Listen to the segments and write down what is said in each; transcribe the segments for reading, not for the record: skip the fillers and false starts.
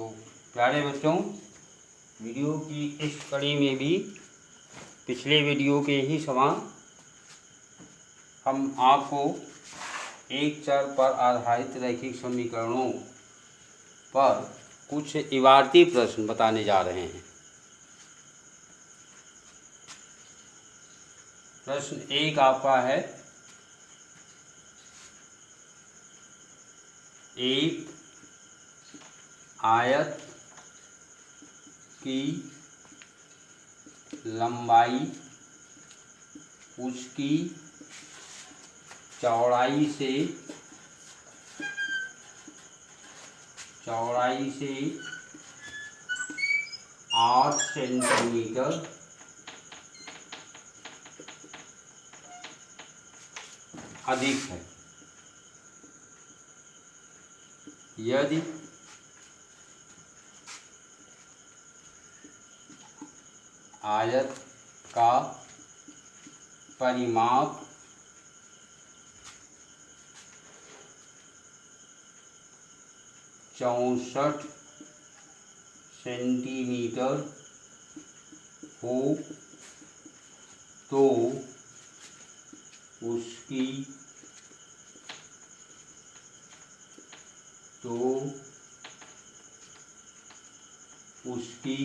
तो प्यारे बच्चों, वीडियो की इस कड़ी में भी पिछले वीडियो के ही समान हम आपको एक चर पर आधारित रैखिक समीकरणों पर कुछ इबारती प्रश्न बताने जा रहे हैं। प्रश्न एक आपका है, एक आयत की लंबाई उसकी चौड़ाई से 8 सेंटीमीटर अधिक है। यदि आयत का परिमाप 64 सेंटीमीटर हो तो उसकी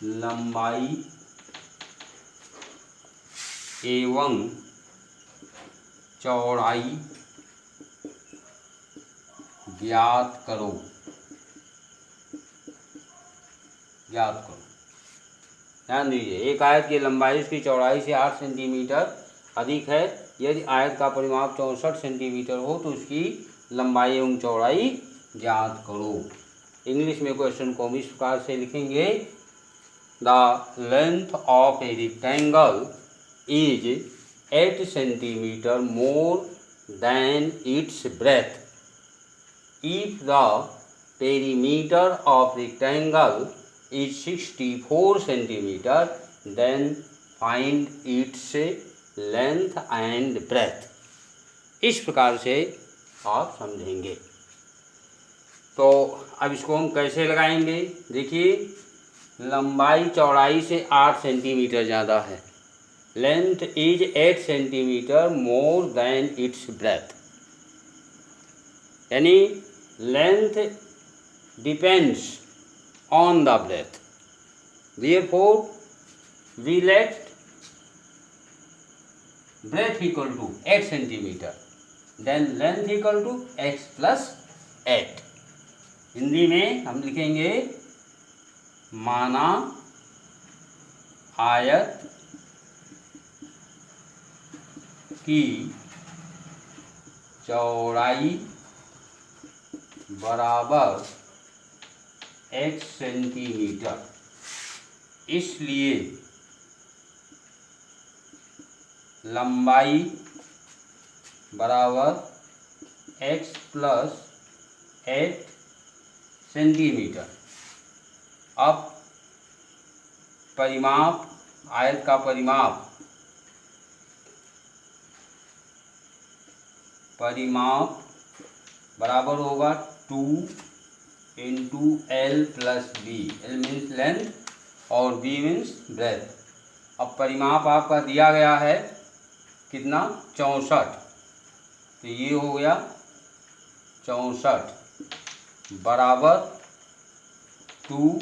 लंबाई एवं चौड़ाई ज्ञात करो। ध्यान दीजिए, एक आयत की लंबाई उसकी चौड़ाई से 8 सेंटीमीटर अधिक है। यदि आयत का परिमाप 64 सेंटीमीटर हो तो उसकी लंबाई एवं चौड़ाई ज्ञात करो। इंग्लिश में क्वेश्चन को हम इस प्रकार से लिखेंगे, the length of a rectangle is 8 centimetre more than it's breath. If the perimeter of rectangle is 64 centimeter, then find its length and breadth। इस प्रकार से आप समझेंगे। तो अब इसको हम कैसे लगाएंगे? देखिए, लंबाई चौड़ाई से 8 सेंटीमीटर ज़्यादा है। Length is 8 centimetre more than it's breath, यानी length depends on the breadth. Therefore, we let breadth equal to 8 centimeter, then length equal to x plus 8। Hindi में हम लिखेंगे, माना आयत की चौड़ाई बराबर x सेंटीमीटर, इसलिए लंबाई बराबर x प्लस 8 सेंटीमीटर। अब परिमाप, आयत का परिमाप बराबर होगा 2 into L plus B. L means length और बी मीन्स ब्रेथ। अब परिमाप आपका दिया गया है कितना? 64। तो ये हो गया 64 बराबर 2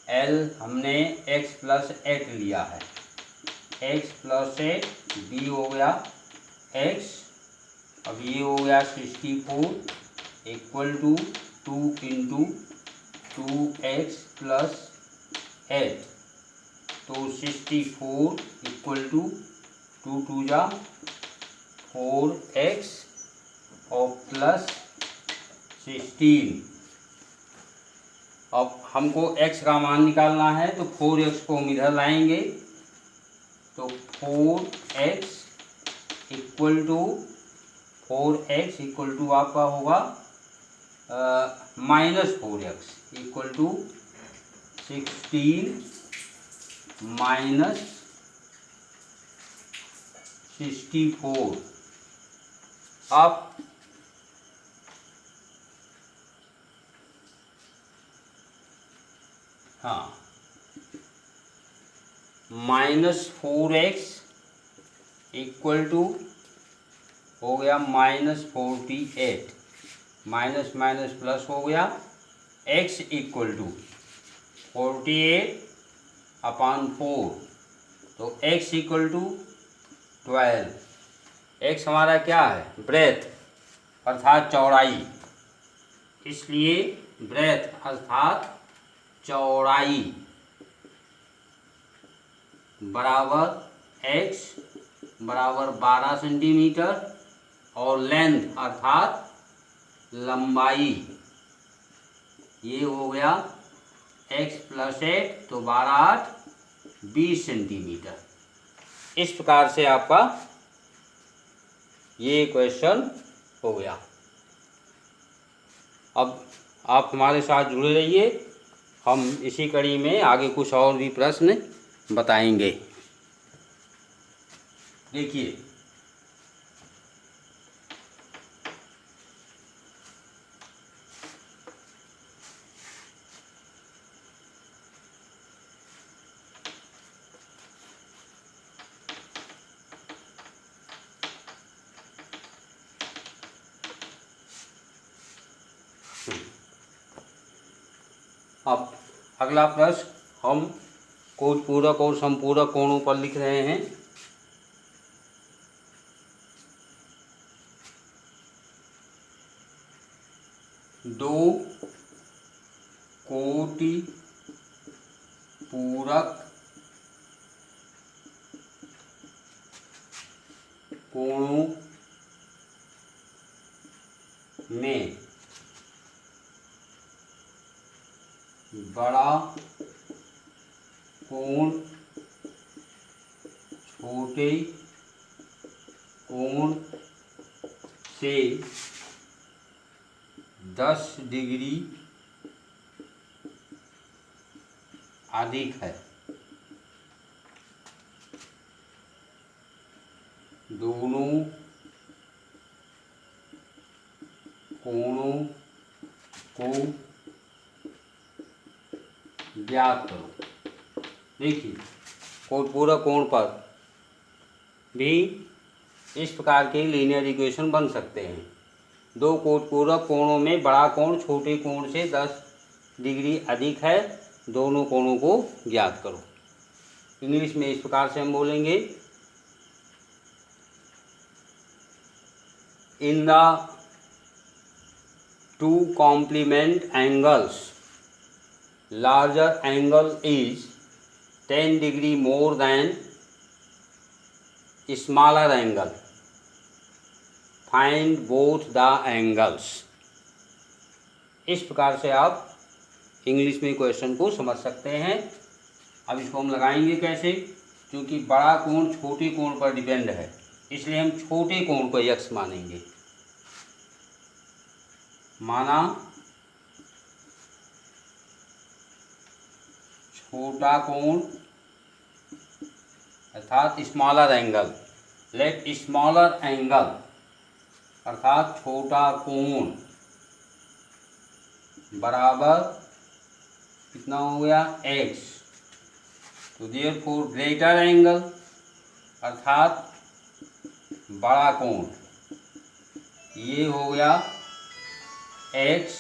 एल, हमने x प्लस 8 लिया है, x प्लस 8, बी हो गया x, अब ये हो गया 64 equal to 2 into 2x plus 8। तो 64 इक्वल टू 2 2 जा 4x और प्लस 16। अब हमको x का मान निकालना है, तो 4x को हम इधर लाएंगे, तो 4x इक्वल टू आपका होगा -4x इक्वल टू 16 माइनस 64। अब हाँ, -4x इक्वल टू हो गया -48, माइनस माइनस प्लस हो गया, x इक्वल टू 48/4, तो x इक्वल टू 12। x हमारा क्या है? ब्रेथ अर्थात चौड़ाई, इसलिए ब्रेथ अर्थात चौड़ाई बराबर x बराबर 12 सेंटीमीटर और लेंथ अर्थात लंबाई ये हो गया x + 8, तो 12 × 8 20 सेंटीमीटर। इस प्रकार से आपका ये क्वेश्चन हो गया। अब आप हमारे साथ जुड़े रहिए, हम इसी कड़ी में आगे कुछ और भी प्रश्न बताएंगे। देखिए, अब अगला प्रश्न हम कोट पूरक और संपूरक कोणों पर लिख रहे हैं। दो कोटि पूरक कोणों में बड़ा कोण छोटे कोण से 10 डिग्री अधिक है। दोनों कोणों को ज्ञात करो। देखिए, कोटपूरक कोण पर भी इस प्रकार के लीनियर इक्वेशन बन सकते हैं। दो कोटपूरक कोणों में बड़ा कोण छोटे कोण से 10 डिग्री अधिक है, दोनों कोणों को ज्ञात करो। इंग्लिश में इस प्रकार से हम बोलेंगे, in the two complement angles larger angle is 10 degree more than smaller angle. Find both the angles. इस प्रकार से आप इंग्लिश में क्वेश्चन को समझ सकते हैं। अब इसको हम लगाएंगे कैसे? क्योंकि बड़ा कोण छोटे कोण पर डिपेंड है, इसलिए हम छोटे कोण को x मानेंगे। माना छोटा कोण अर्थात smaller angle, let smaller angle अर्थात छोटा कोण बराबर कितना हो गया? x। तो देयरफॉर ग्रेटर एंगल अर्थात बड़ा कोण ये हो गया x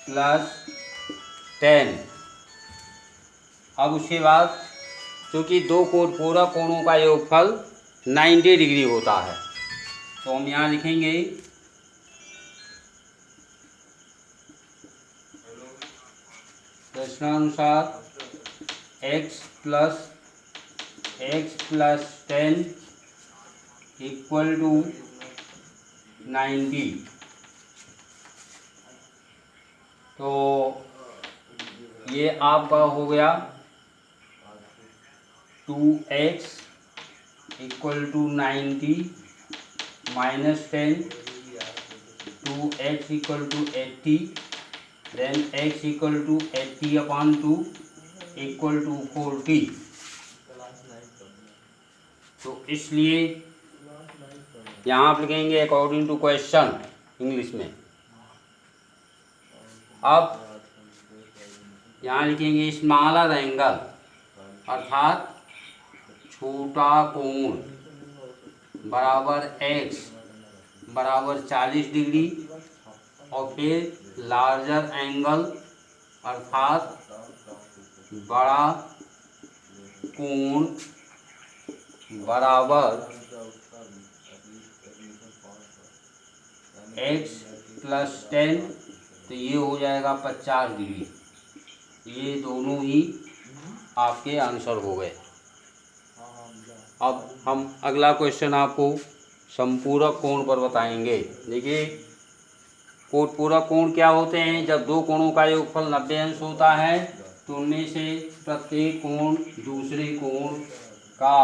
+ 10। अब उसके बाद क्योंकि दो कोटपूरक कोणों का योगफल 90 डिग्री होता है, तो हम यहाँ लिखेंगे प्रश्नानुसार x + 10 इक्वल टू 90। तो ये आपका हो गया 2x equal to 90 -10, 2x equal to 80, then x equal to 80/2 equal to 40। तो इसलिए यहाँ आप लिखेंगे अकॉर्डिंग टू क्वेश्चन इंग्लिश में। अब यहाँ लिखेंगे स्मॉलर एंगल अर्थात छोटा कोण बराबर x बराबर 40 डिग्री और फिर लार्जर एंगल अर्थात बड़ा कोण बराबर x + 10, तो ये हो जाएगा 50 डिग्री। ये दोनों ही आपके आंसर हो गए। अब हम अगला क्वेश्चन आपको संपूरक कोण पर बताएंगे। देखिए पूरक कोण क्या होते हैं? जब दो कोणों का योगफल 90 अंश होता है तो उनमें से प्रत्येक कोण दूसरे कोण का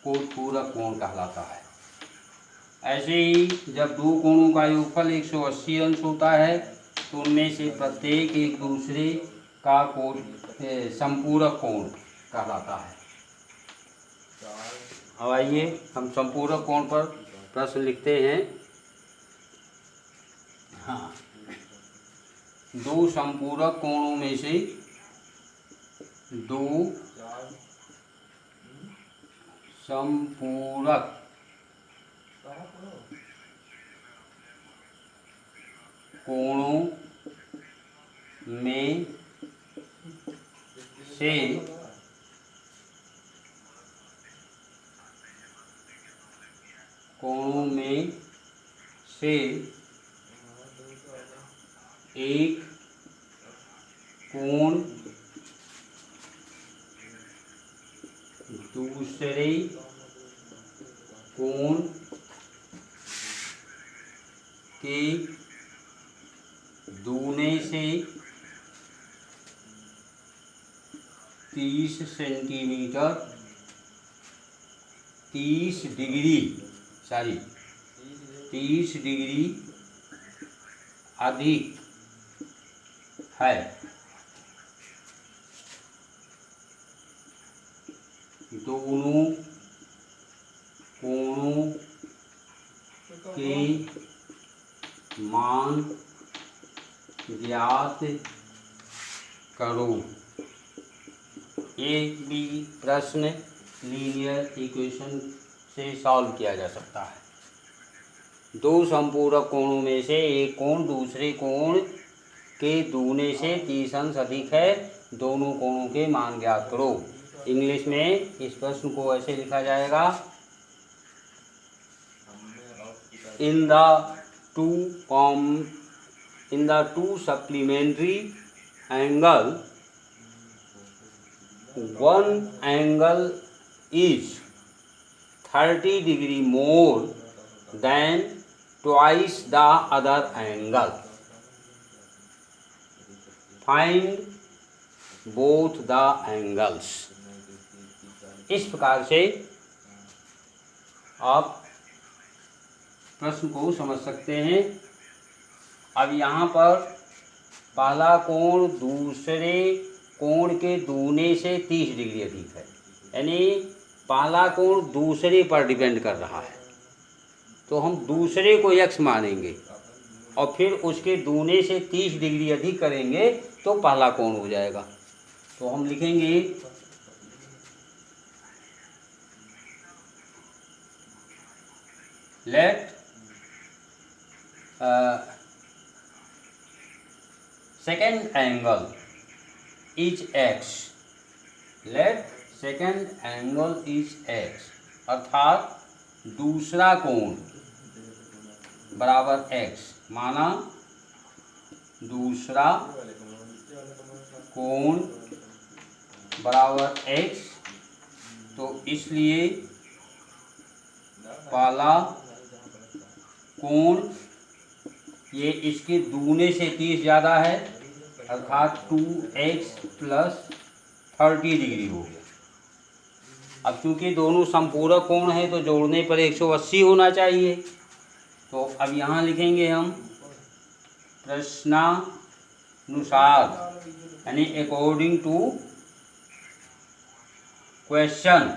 पूरक कोण कहलाता है। ऐसे ही जब दो कोणों का योगफल 180 अंश होता है तो उनमें से प्रत्येक एक दूसरे का संपूरक कोण कहलाता है। अब आइए हम संपूरक कोण पर प्रश्न लिखते हैं। हाँ, दो संपूरक कोणों में से दो संपूरक कोणों में से एक कोण दूसरे कोण के दूने से 30 सेंटीमीटर 30 डिग्री अधिक है। दोनों कोणों के मान ज्ञात करो। ये भी प्रश्न लीनियर इक्वेशन से सॉल्व किया जा सकता है। दो संपूरक कोणों में से एक कोण दूसरे कोण के दूने से 30 अंश अधिक है। दोनों कोणों के मान ज्ञात करो। इंग्लिश में इस प्रश्न को ऐसे लिखा जाएगा, इन the to supplementary angle one angle is 30 degree more than twice the other angle. Find both the angles. इस प्रकार से आप प्रश्न को समझ सकते हैं। अब यहाँ पर पहला कोण दूसरे कोण के दूने से 30 डिग्री अधिक है, यानी पहला कोण दूसरे पर डिपेंड कर रहा है, तो हम दूसरे को x मानेंगे और फिर उसके दूने से 30 डिग्री अधिक करेंगे तो पहला कोण हो जाएगा। तो हम लिखेंगे let second angle is x, let second angle is x, अर्थात दूसरा कोण बराबर x, माना दूसरा कोण बराबर x, तो इसलिए पहला कोण ये इसके दूने से 30 ज़्यादा है, अर्थात 2x + 30 डिग्री हो गया। अब चूंकि दोनों संपूरक कोण हैं तो जोड़ने पर 180 होना चाहिए। तो अब यहाँ लिखेंगे हम प्रश्नानुसार, यानी अकॉर्डिंग टू क्वेश्चन,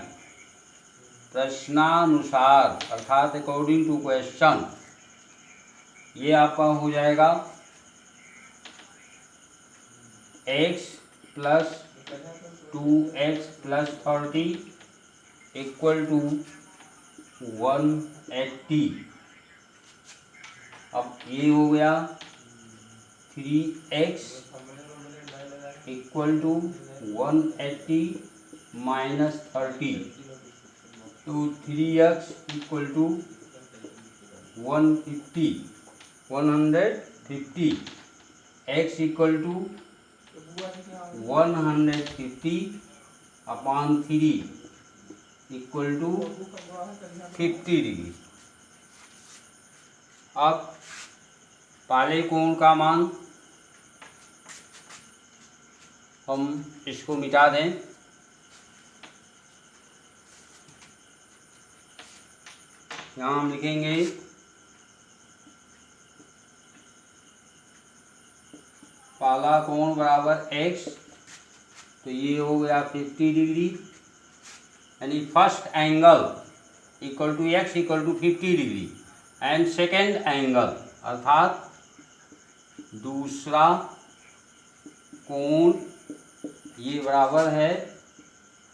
प्रश्नानुसार अर्थात अकॉर्डिंग टू क्वेश्चन। ये आपका हो जाएगा x plus 2x plus 30 equal to 180। अब ये हो गया 3x इक्वल टू 180 माइनस 30, तो 3x equal to 150 x equal to 150 upon 3 equal to 50 degree. अब पहले कोण का मान हम इसको मिटा दें। यहाँ हम लिखेंगे पहला कोण बराबर x, तो ये हो गया 50 डिग्री, यानी first angle equal to x equal to 50 degree and second angle अर्थात दूसरा कोण ये बराबर है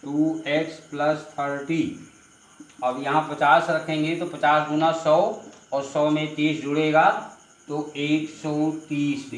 2x प्लस 30। अब यहाँ 50 रखेंगे तो 50 गुना 100 और 100 में 30 जुड़ेगा तो 130 डिग्री।